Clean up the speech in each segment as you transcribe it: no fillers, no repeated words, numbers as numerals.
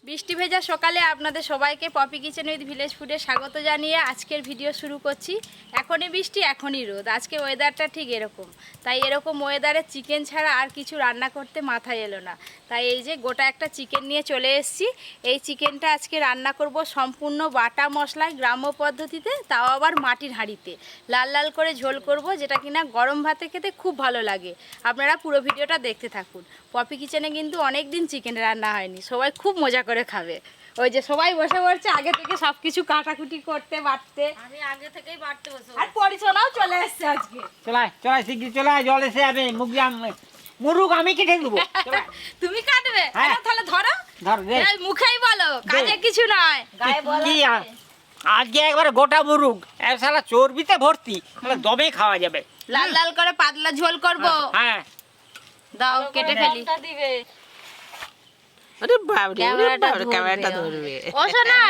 বৃষ্টি ভেজা সকালে আপনাদের সবাইকে পপি কিচেন উইথ ভিলেজ ফুডে স্বাগত জানিয়ে আজকের ভিডিও শুরু করছি। এখনই বৃষ্টি এখনই রোদ, আজকে ওয়েদারটা ঠিক এরকম, তাই এরকম ওয়েদারে চিকেন ছাড়া আর কিছু রান্না করতে মাথায় এলো না। তাই এই যে গোটা একটা চিকেন নিয়ে চলে এসেছি। এই চিকেনটা আজকে রান্না করব সম্পূর্ণ বাটা মশলায় গ্রাম্য পদ্ধতিতে, তাও আবার মাটির হাঁড়িতে লাল লাল করে ঝোল করব, যেটা কিনা গরম ভাতে খেতে খুব ভালো লাগে। আপনারা পুরো ভিডিওটা দেখতে থাকুন। পপি কিচেনে কিন্তু অনেক দিন চিকেন রান্না হয়নি, সবাই খুব মজা করে খাবে। ওই যে সবাই বসে পড়ছে আগে থেকে সবকিছু কাটাকুটি করতে বাটতে, আমি আগে থেকেই বাটতে বসে আর পরিচনাও চলে এসছে আজকে। চলাই চলাই শিগগির চলাই, জল এসে যাবে। মুরুগ আমি কেটে দেবো। তুমি কাটবে? হ্যাঁ। তাহলে ধরো ধর দে। এই মুখেই বলো, কাজে কিছু নয়। গায়ে বলা কি আজকে একবার গোটা মুরুগ শালা চর্বিতে ভর্তি, দমে খাওয়া যাবে। লাল লাল করে পাতলা ঝোল করব। হ্যাঁ দাও কেটে ফেলি। লঙ্কা দিবে। আরে বাপ রে, ক্যামেরাটা ক্যামেরাটা ধরবে। ধরবে। ও সোনা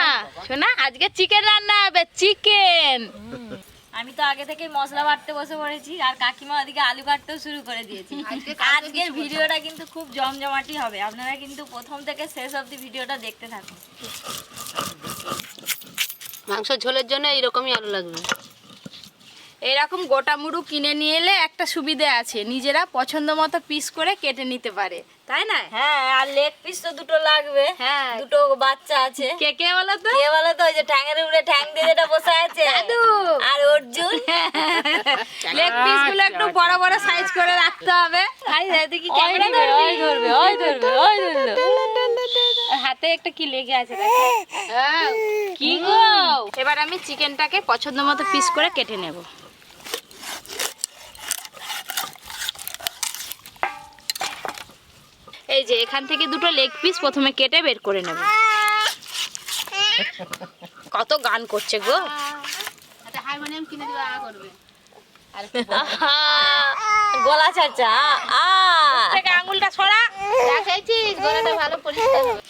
সোনা, আজকে চিকেন রান্না হবে, চিকেন। আমি তো আগে থেকেই মশলা বাটতে বসে পড়েছি, আর কাকিমা ওদিকে আলু কাটতেও শুরু করে দিয়েছি। আজকের ভিডিওটা কিন্তু খুব জমজমাটি হবে, আপনারা কিন্তু প্রথম থেকে শেষ অবধি ভিডিওটা দেখতে থাকুন। মাংস ঝোলের জন্য এইরকমই আলু লাগবে। এরকম গোটা মুরু কিনে নিয়ে এলে একটা সুবিধা আছে, নিজেরা পছন্দ মতো পিস করে কেটে নিতে পারে, তাই না? হ্যাঁ, আর লেগ পিস তো দুটো লাগবে। হ্যাঁ। দুটো বাচ্চা আছে। কে কে বলো তো? কে বলো তো? ওই যে ঠ্যাঙের উপরে ঠ্যাং দিয়ে যেটা বসে আছে, দাদু। আর অর্জুন। লেগ পিস গুলো একটু বড় বড় সাইজ করে রাখতে হবে। আই দেখি ক্যামেরা ধরবে, হাতে একটা কি লেগে আছে দেখো। কি গো, এবার আমি চিকেনটাকে পছন্দ মতো পিস করে কেটে নেব। এই যে এখান থেকে দুটো লেগ পিস প্রথমে কেটে বের করে নেব। কত গান করছে গো। হারমোনিয়াম কিনে দিবা করবে। গলা চাচা থেকে আঙুলটা ছড়া, দেখাইছিস গলাটা ভালো পরিষ্কার হবে।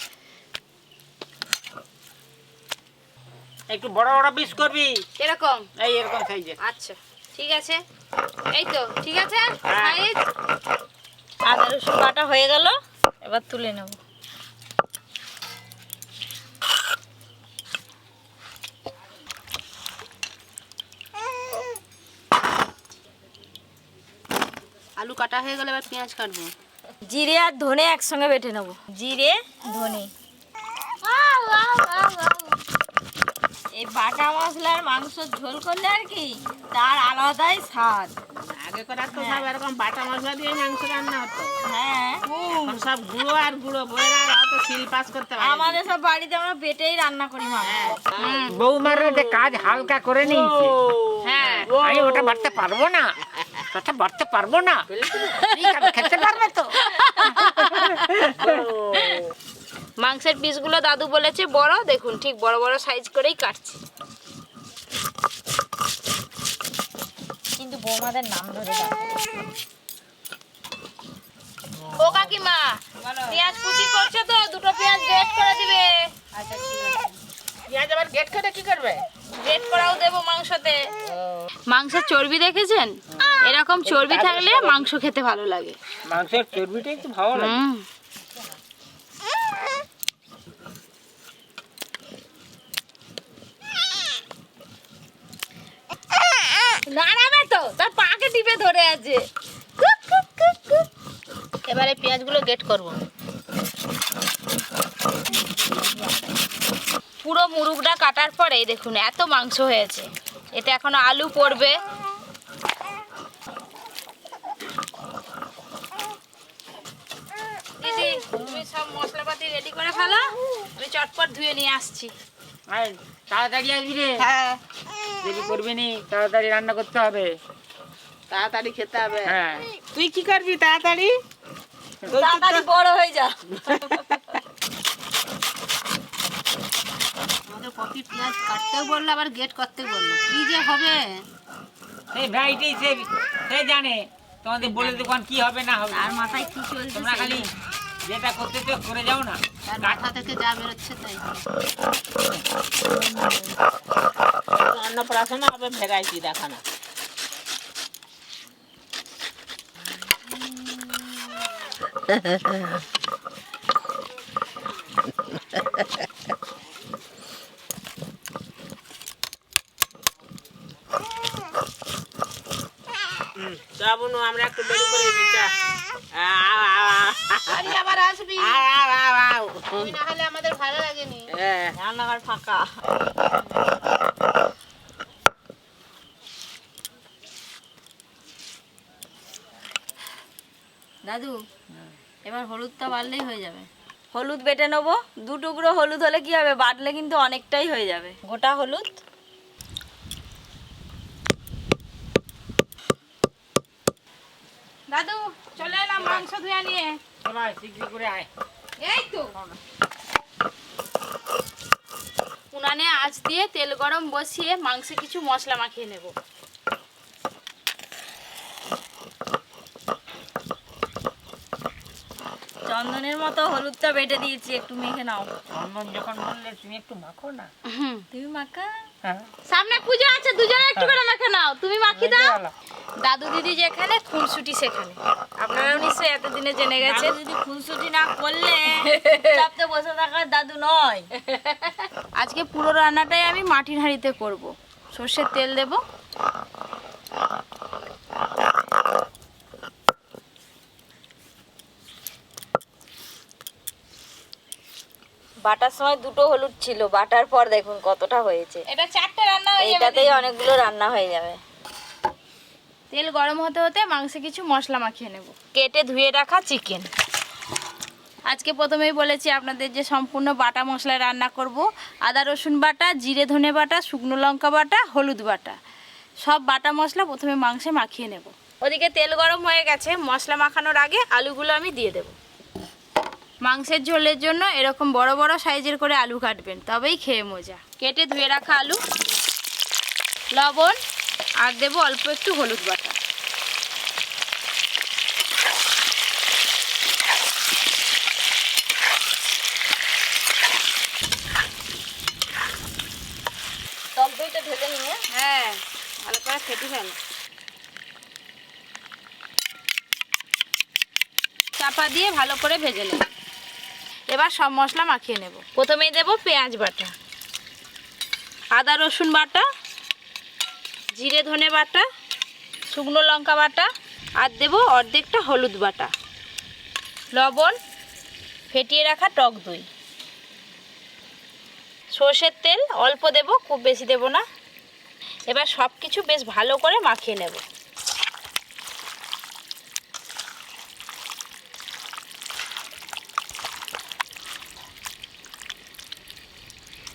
একটু বড় বড় পিস করবি, এরকম। এই এরকম সাইজে। আচ্ছা ঠিক আছে, এই তো ঠিক আছে সাইজ। আদা রসুন বাটা হয়ে গেল, এবার তুলে নেব। আলু কাটা হয়ে গেলে এবার পেঁয়াজ কাটবো। জিরে আর ধনে একসঙ্গে বেটে নেব। জিরে ধনে, এই বাটা মশলার মাংসের ঝোল করলে আর কি তার আলাদাই স্বাদ। আগে করা তো সব এরকম বাটা মশলা দিয়ে মাংস রান্না হতো। হ্যাঁ, এখন সব গুঁড়ো আর গুঁড়ো বইরা অত সিল পাস করতে পারে। আমাদের সব বাড়িতে আমরা বেটেই রান্না করি মাংস। বৌমার কাজ হালকা করে নিয়েছে। হ্যাঁ, আমি ওটা বাড়তে পারবো না, ওটা বাড়তে পারবো না। ঠিক আছে, খেতে পারবে তো? মাংসের পিসগুলো দাদু বলেছে বড়, দেখুন ঠিক বড় বড় সাইজ করেই কাটছি। কিন্তু বৌমাদের নাম ধরে ডাকে। ও কাকিমা, পেঁয়াজ কুচি করছে তো, দুটো পেঁয়াজ গ্রেট করে দিবে। আচ্ছা ঠিক আছে। পেঁয়াজ আবার গেট করে কি করবে? গ্রেট করাও দেবো মাংসতে। মাংসের চর্বি দেখেছেন? এরকম চর্বি থাকলে মাংস খেতে ভালো লাগে। মাংসের চর্বিটা একটু ভালো লাগে। নাড়াবে তো, তার পাকে টিপে ধরে আছে। এবারে পেঁয়াজগুলো গেট করব। পুরো মুরুগটা কাটার পরে দেখুন এত মাংস হয়েছে, এতে এখনো আলু পড়বে। দিদি তুমি সব মশলাপাতি রেডি করে ফেলো, আমি চটপট ধুয়ে নিয়ে আসছি। আর তাড়াতাড়ি আসবি রে, হ্যাঁ, দেরি করবি নি, তাড়াতাড়ি রান্না করতে হবে। তাড়াতাড়ি খেতে হবে। হ্যাঁ, তুই কি করবি তাড়াতাড়ি? তাড়াতাড়ি বড় হয়ে যা। আমাকে পপি পেঁয়াজ কাটতেও বললো আবার গেট করতে বললো, কি যে হবে। সেই ভাইটাই সে জানে তোমাদের বলে দোকান কি হবে না হবে। আর মাথায় কি চলছে তোমরা খালি যেটা করতে তো করে যাও না। তার মাথা থেকে যা বেরোচ্ছে তাই। অন্নপ্রাশনে হবে ভ্যারাইটি দেখানো। চা বোনো আমরা একটু বের করে দিই চা। তুই আবার আসবি, তুই না হলে আমাদের ভালো লাগেনি। রান্নাঘর ফাঁকা। দাদু এবার হলুদটা বাড়লেই হয়ে যাবে। হলুদ বেটে নেবো, 2 টুকরো হলুদ হলে কি হবে, বাটলে কিন্তু অনেকটাই হয়ে যাবে। গোটা হলুদ। দাদু চলে এলাম মাংস ধুয়ে নিয়ে। চল আয়, শিগগির করে আয়। এই তো উনানে আঁচ দিয়ে তেল গরম বসিয়ে মাংসে কিছু মশলা মাখিয়ে নেব। চন্দনের মতো হলুদটা বেটে দিয়েছি, একটু মেখে নাও। চন্দন যখন বললে তুমি একটু মাখো না। তুমি মাখা। হ্যাঁ সামনে পূজা আছে, দুজনে একটু করে মাখে নাও। তুমি মাখি দাও। দাদু দিদি যেখানে খুনসুটি সেখানে, আপনারাও নিশ্চয়ই এতদিনে জেনে গেছেন। দাদু যদি খুনসুটি না করলে চাপতে বসে থাকার দাদু নয়। আজকে পুরো রান্নাটাই আমি মাটির হাঁড়িতে করব। সর্ষের তেল দেব, বাটার সময় 2টো হলুদ ছিল, বাটার পর দেখুন কতটা হয়েছে। এটা 4টে রান্না হয়ে যাবে। এইটাতেই অনেকগুলো রান্না হয়ে যাবে। তেল গরম হতে হতে মাংসে কিছু মশলা মাখিয়ে নেব। কেটে ধুয়ে রাখা চিকেন। আজকে প্রথমেই বলেছি আপনাদের যে সম্পূর্ণ বাটা মশলায় রান্না করব। আদা রসুন বাটা, জিরে ধনে বাটা, শুকনো লঙ্কা বাটা, হলুদ বাটা, সব বাটা মশলা প্রথমে মাংসে মাখিয়ে নেব। ওদিকে তেল গরম হয়ে গেছে, মশলা মাখানোর আগে আলুগুলো আমি দিয়ে দেব। মাংসের ঝোলের জন্য এরকম বড় বড় সাইজের করে আলু কাটবেন, তবেই খেয়ে মজা। কেটে ধুয়ে রাখা আলু, লবণ আর দেবো অল্প একটু হলুদ বাটা। টক দইটা ঢেলে নিয়ে হ্যাঁ, ভালো করে ফেটে ফেল। চাপা দিয়ে ভালো করে ভেজে নেব। এবার সব মশলা মাখিয়ে নেব। প্রথমেই দেব পেঁয়াজ বাটা, আদা রসুন বাটা, জিরে ধনে বাটা, শুকনো লঙ্কা বাটা, আর দেব অর্ধেকটা হলুদ বাটা, লবণ, ফেটিয়ে রাখা টক দই, সর্ষের তেল অল্প দেব, খুব বেশি দেব না। এবার সব কিছু বেশ ভালো করে মাখিয়ে নেব।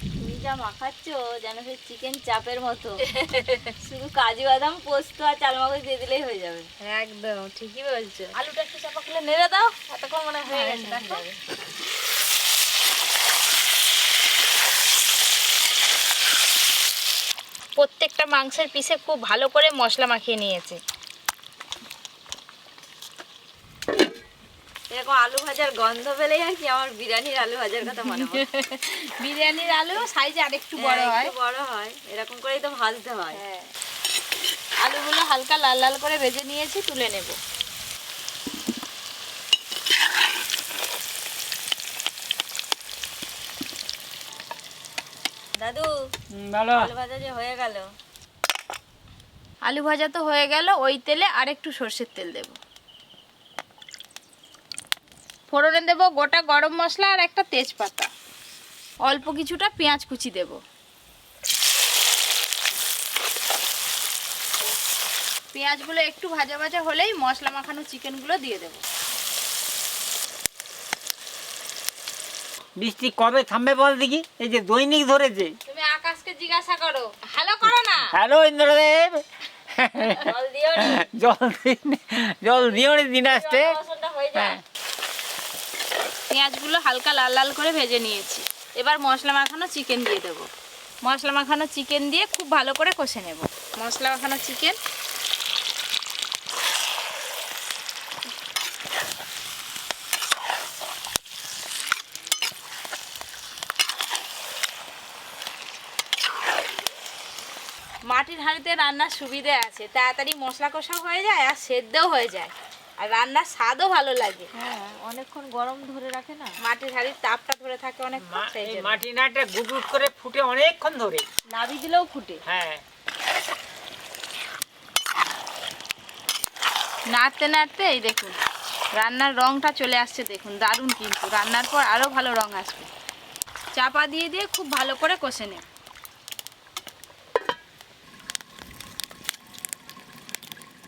তুমি যা মাখাচ্ছ যেন সেই চিকেন চাপের মতো। শুধু কাজু বাদাম, পোস্ত আর চাল মগজ দিয়ে দিলেই হয়ে যাবে। একদম ঠিকই বলছো। আলুটা একটু চাপা খুলে নেড়ে দাও, এতক্ষণ মনে হয়ে গেছে। দেখো প্রত্যেকটা মাংসের পিসে খুব ভালো করে মশলা মাখিয়ে নিয়েছে। এরকম আলু ভাজার গন্ধ পেলেই আর কি আমার বিরিয়ানির আলু ভাজার কথা মনে হয়। বিরিয়ানির আলু সাইজে আরেকটু বড় হয়। একটু বড় হয়, এরকম করেই তো ভাজতে হয়। হ্যাঁ, আলুগুলো হালকা লাল লাল করে ভেজে নিয়েছি, তুলে নেব। দাদু ভালো। আলু ভাজা যে হয়ে গেল। আলু ভাজা তো হয়ে গেল, ওই তেলে আরেকটু সর্ষের তেল দেব। ফোড়নে দেব গোটা গরম মশলা আর একটা তেজপাতা, অল্প কিছুটা পেঁয়াজ কুচি দেব। পেঁয়াজগুলো একটু ভাজা ভাজা হলেই মশলা মাখানো চিকেনগুলো দিয়ে দেব। বৃষ্টি কবে থামবে বল দেখি? এই যে দৈনিক ধরেছে। তুমি আকাশকে জিজ্ঞাসা করো, হ্যালো করো না। হ্যালো ইন্দ্রদেব, জল দিও নি। জল দিও নি দিন আসতে। রসুনটা হয়ে যায়। পেঁয়াজগুলো হালকা লাল লাল করে ভেজে নিয়েছি। এবার মশলা মাখানো চিকেন দিয়ে দেব। মশলা মাখানো চিকেন দিয়ে খুব ভালো করে কষে নেব। মশলা মাখানো চিকেন, মাটির হাঁড়িতে রান্নার সুবিধে আছে, তাড়াতাড়ি মশলা কষাও হয়ে যায় আর সেদ্ধও হয়ে যায়। আর রান্নার স্বাদও ভালো লাগে। হ্যাঁ, অনেকক্ষণ গরম ধরে রাখে না, মাটির হাঁড়ির তাপটা ধরে থাকে অনেক। এই মাটির হাঁড়িটা গুট গুট করে ফুটে অনেকক্ষণ ধরে। নাবি দিলেও ফুটে। হ্যাঁ, নাড়তে নাড়তে এই দেখুন রান্নার রংটা চলে আসছে, দেখুন দারুণ, কিন্তু রান্নার পর আরও ভালো রং আসবে। চাপা দিয়ে দিয়ে খুব ভালো করে কষে নেব।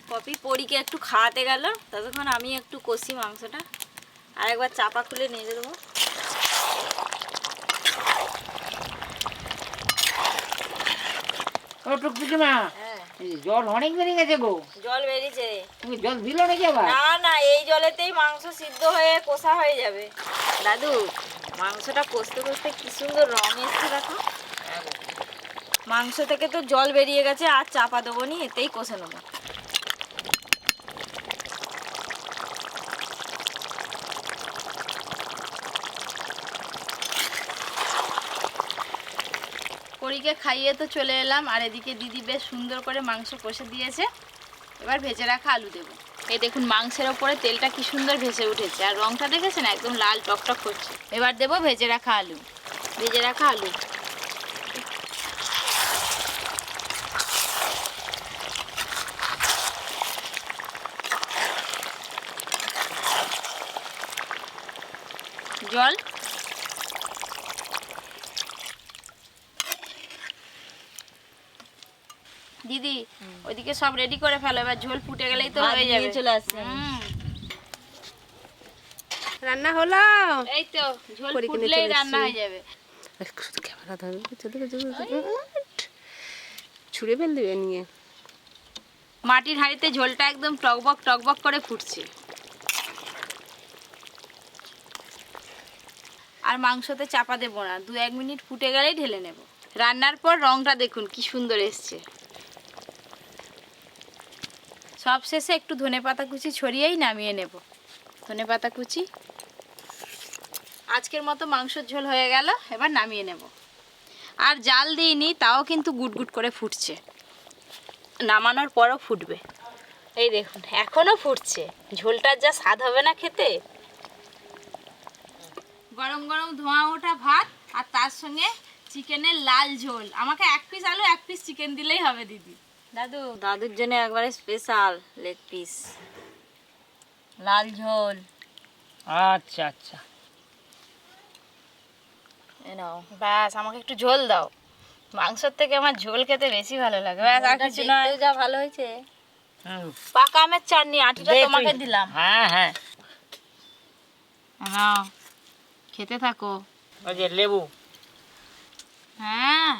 পপি পরীকে একটু খাওয়াতে গেল, ততক্ষণ আমি একটু কষি মাংসটা, আর একবার চাপা খুলে নেড়ে দেবো। ও টুকটুকি মা, হ্যাঁ, এই জল অনেক বেড়ে গেছে গো। জল বেরিয়েছে। তুমি জল দিল নাকি আবার? না না, এই জলেতেই মাংস সিদ্ধ হয়ে কষা হয়ে যাবে। দাদু, মাংসটা কষতে কষতে কি সুন্দর রং এসছে দেখো। মাংস থেকে তো জল বেরিয়ে গেছে, আর চাপা দেবো নি, এতেই কষে নেবো। পরীকে খাইয়ে তো চলে এলাম, আর এদিকে দিদি বেশ সুন্দর করে মাংস কষে দিয়েছে। এবার ভেজে রাখা আলু দেবো। এই দেখুন মাংসের ওপরে তেলটা কি সুন্দর ভেসে উঠেছে, আর রংটা দেখেছেন একদম লাল টকটক করছে। এবার দেবো ভেজে রাখা আলু। ভেজে রাখা আলু জল, দিদি ওইদিকে সব রেডি করে ফেলো, এবার ঝোল ফুটে গেলেই তো ভাত হয়ে নিয়ে যাবে। চলে আসছে। রান্না হলো। এই তো ঝোল পরীকে নিয়ে ফুটলেই চলে রান্না এসেছি। হয়ে যাবে। শুধু ক্যামেরা ধরবে, ছুঁড়ে ফেল দেবে নিয়ে। মাটির হাঁড়িতে ঝোলটা একদম টকবক টকবক করে ফুটছে, আর মাংসতে চাপা দেবো না, 2-1 মিনিট ফুটে গেলেই ঢেলে নেব। রান্নার পর রংটা দেখুন কি সুন্দর এসছে। সব শেষে একটু ধনেপাতা কুচি ছড়িয়েই নামিয়ে নেব। ধনেপাতা কুচি। আজকের মতো মাংসের ঝোল হয়ে গেল, এবার নামিয়ে নেব। আর জাল দিইনি, তাও কিন্তু গুটগুট করে ফুটছে। নামানোর পরও ফুটবে। এই দেখুন এখনো ফুটছে। ঝোলটার যা স্বাদ হবে না খেতে। গরম গরম ধোঁয়া ওঠা ভাত, আর তার সঙ্গে চিকেনের লাল ঝোল। আমাকে 1 পিস আলু 1 পিস চিকেন দিলেই হবে দিদি। দাদু, দাদুর জন্য একবারে স্পেশাল লেগ পিস, লাল ঝোল। আচ্ছা আচ্ছা, এ নাও। ব্যাস আমাকে একটু ঝোল দাও। মাংসের থেকে আমার ঝোল খেতে বেশি ভালো লাগে। ব্যাস আর কিছু নয়। দেখতেও যা ভালো হয়েছে। পাকা আমের চাটনি, আটিটা দে তোমাকে তুই। দিলাম। হ্যাঁ হ্যাঁ, নাও খেতে থাকো। ওই যে লেবু। হ্যাঁ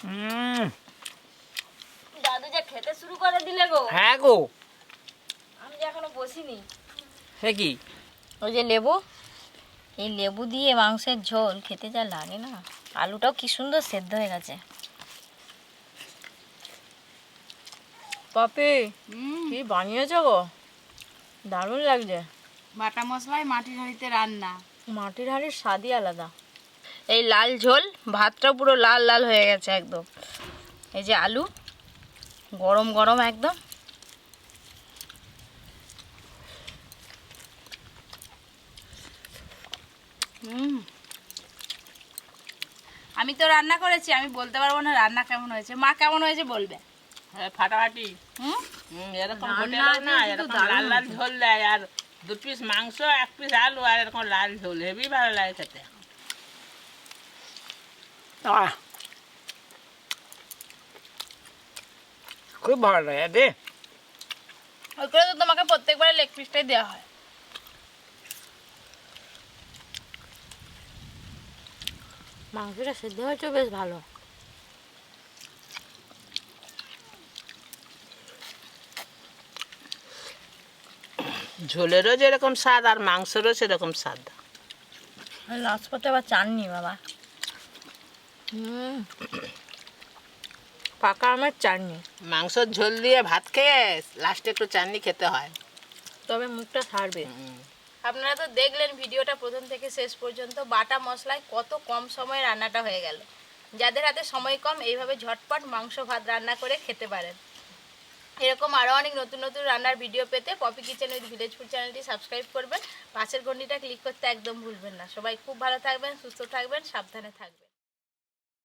হুম, দাদু যে খেতে শুরু করে দিলে গো। হ্যাঁ গো। আমি যে এখনো বসিনি। সে কি? ওই যে লেবু, এই লেবু দিয়ে মাংসের ঝোল খেতে যা লাগে না। আলুটাও কি সুন্দর সেদ্ধ হয়ে গেছে। পপি, কি বানিয়েছো গো? দারুণ লাগছে। বাটা মশলায় মাটির হাঁড়িতে রান্না। মাটির হাঁড়ির স্বাদই আলাদা। এই লাল ঝোল, ভাতটা পুরো লাল লাল হয়ে গেছে একদম। এই যে আলু গরম গরম একদম। আমি তো রান্না করেছি, আমি বলতে পারবো না রান্না কেমন হয়েছে। মা কেমন হয়েছে বলবে। ফাটাফাটি হুম এরকম হোটেলে না এরকম লাল লাল ঝোল দেয়, আর 2 পিস মাংস 1 পিস আলু আর এরকম লাল ঝোল, হেবি ভালো লাগে খেতে। খুব ভালো লাগে দে। ওই করে তো তোমাকে প্রত্যেকবারে লেগ পিসটাই দেওয়া হয়। মাংসটা সেদ্ধ হয়েছে বেশ ভালো। ঝোলেরও যেরকম স্বাদ আর মাংসেরও সেরকম স্বাদ। লাস্ট পথে আবার চাননি বাবা। পাকা আমের চাটনি। মাংসর ঝোল দিয়ে ভাত খেয়ে লাস্টে একটু চাটনি খেতে হয়। তবে মুখটা ছাড়বে। আপনারা তো দেখলেন ভিডিওটা প্রথম থেকে শেষ পর্যন্ত, বাটা মশলায় কত কম সময়ে রান্নাটা হয়ে গেল। যাদের হাতে সময় কম এইভাবে ঝটপট মাংস ভাত রান্না করে খেতে পারেন। এরকম আরও অনেক নতুন নতুন রান্নার ভিডিও পেতে Popy kitchen with village food চ্যানেলটি সাবস্ক্রাইব করবেন, পাশের ঘন্টিটা ক্লিক করতে একদম ভুলবেন না। সবাই খুব ভালো থাকবেন, সুস্থ থাকবেন, সাবধানে থাকবেন।